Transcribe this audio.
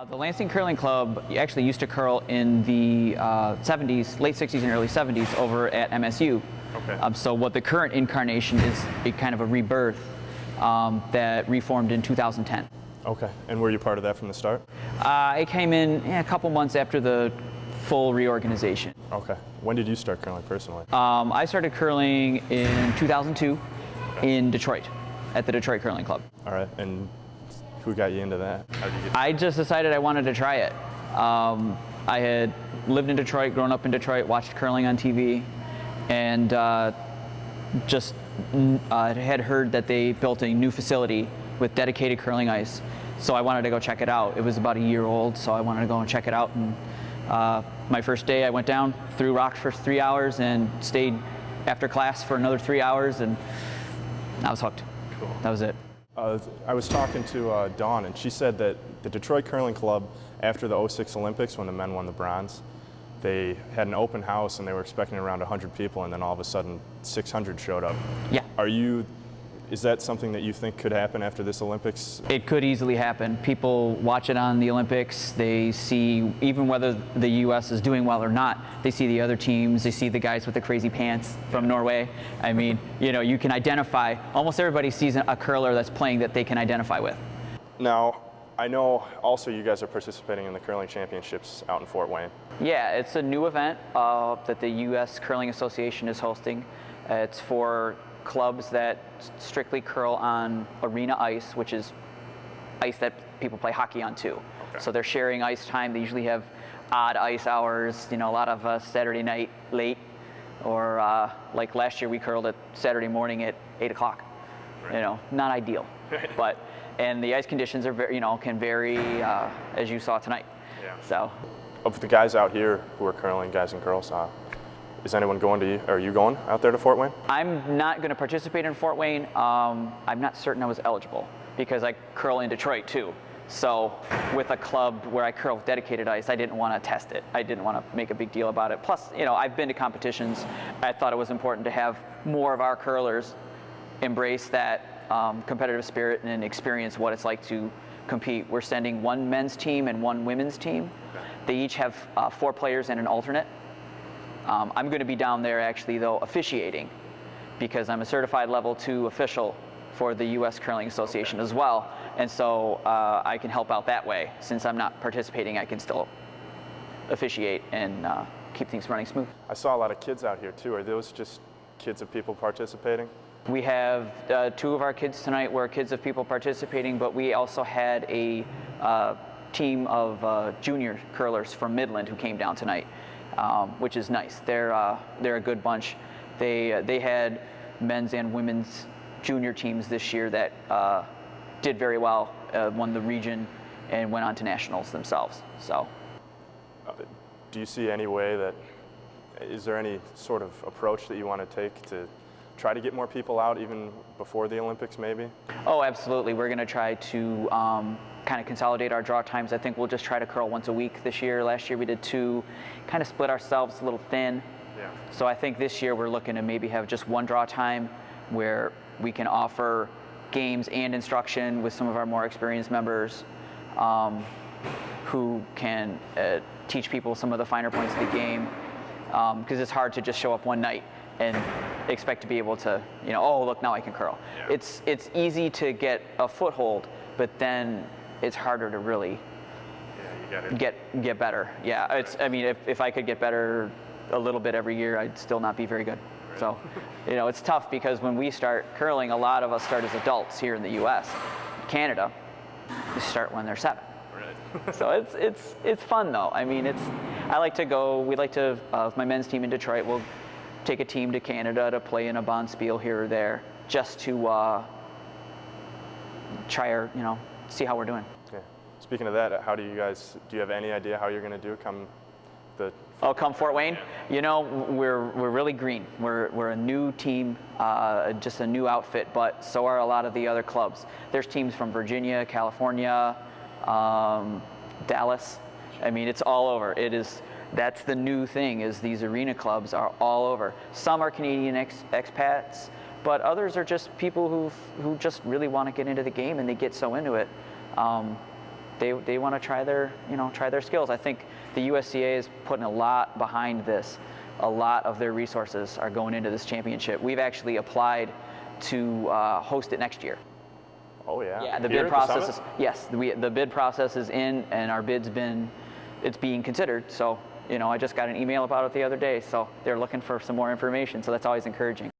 The Lansing Curling Club actually used to curl in the 70s, late 60s and early 70s over at MSU. Okay. So what the current incarnation is a kind of a rebirth that reformed in 2010. Okay. And were you part of that from the start? I came in a couple months after the full reorganization. Okay. When did you start curling personally? I started curling in 2002 in Detroit, at the Detroit Curling Club. All right. And who got you into that? How did you get I just decided I wanted to try it. I had lived in Detroit, grown up in Detroit, watched curling on TV, and just had heard that they built a new facility with dedicated curling ice. So I wanted to go check it out. It was about a year old, so I wanted to go and check it out. And my first day, I went down, threw rocks for 3 hours, and stayed after class for another 3 hours, and I was hooked. Cool. That was it. I was talking to Dawn, and she said that the Detroit Curling Club, after the '06 Olympics, when the men won the bronze, they had an open house and they were expecting around 100 people, and then all of a sudden 600 showed up. Yeah. Is that something that you think could happen after this Olympics? It could easily happen. People watch it on the Olympics. They see, even whether the U.S. is doing well or not, they see the other teams. They see the guys with the crazy pants from Norway. I mean, you can identify. Almost everybody sees a curler that's playing that they can identify with. Now, I know also you guys are participating in the curling championships out in Fort Wayne. Yeah, it's a new event that the U.S. Curling Association is hosting. It's for clubs that strictly curl on arena ice, which is ice that people play hockey on too. Okay. So they're sharing ice time. They usually have odd ice hours, a lot of Saturday night late, or like last year we curled at Saturday morning at 8 o'clock. Right. Not ideal. But and the ice conditions are very, can vary as you saw tonight. Yeah. So Of the guys out here who are curling, guys and girls, is anyone going to you? Are you going out there to Fort Wayne? I'm not going to participate in Fort Wayne. I'm not certain I was eligible because I curl in Detroit too. So with a club where I curl with dedicated ice, I didn't want to test it. I didn't want to make a big deal about it. Plus, I've been to competitions. I thought it was important to have more of our curlers embrace that competitive spirit and experience what it's like to compete. We're sending one men's team and one women's team. They each have 4 players and an alternate. I'm going to be down there actually, though, officiating because I'm a certified level 2 official for the U.S. Curling Association as well. And so I can help out that way. Since I'm not participating, I can still officiate and keep things running smooth. I saw a lot of kids out here too. Are those just kids of people participating? We have 2 of our kids tonight were kids of people participating, but we also had a team of junior curlers from Midland who came down tonight. Which is nice. They're a good bunch. They had men's and women's junior teams this year that did very well, won the region, and went on to nationals themselves. So, do you see any way is there any sort of approach that you want to take to try to get more people out even before the Olympics maybe? Oh, absolutely. We're going to try to kind of consolidate our draw times. I think we'll just try to curl once a week this year. Last year we did 2, kind of split ourselves a little thin. Yeah. So I think this year we're looking to maybe have just one draw time where we can offer games and instruction with some of our more experienced members who can teach people some of the finer points of the game. Because it's hard to just show up one night and expect to be able to, oh, look, now I can curl. Yeah. It's easy to get a foothold, but then it's harder to really get better. Yeah, if I could get better a little bit every year, I'd still not be very good. Right. So, it's tough because when we start curling, a lot of us start as adults here in the U.S. Canada, they start when they're 7. Right. So it's fun though. I like to go. We like to my men's team in Detroit. We'll take a team to Canada to play in a bonspiel here or there, just to try our, see how we're doing. Yeah. Speaking of that, do you have any idea how you're going to do come come Fort Wayne? We're really green. We're a new team, just a new outfit, but so are a lot of the other clubs. There's teams from Virginia, California, Dallas. It's all over. That's the new thing, is these arena clubs are all over. Some are Canadian expats, but others are just people who just really want to get into the game, and they get so into it. they want to try their skills. I think the USCA is putting a lot behind this. A lot of their resources are going into this championship. We've actually applied to host it next year. Oh yeah. Yeah, the Here bid at process is, Summit? yes, the bid process is in, and our it's being considered. So, I just got an email about it the other day. So they're looking for some more information. So that's always encouraging.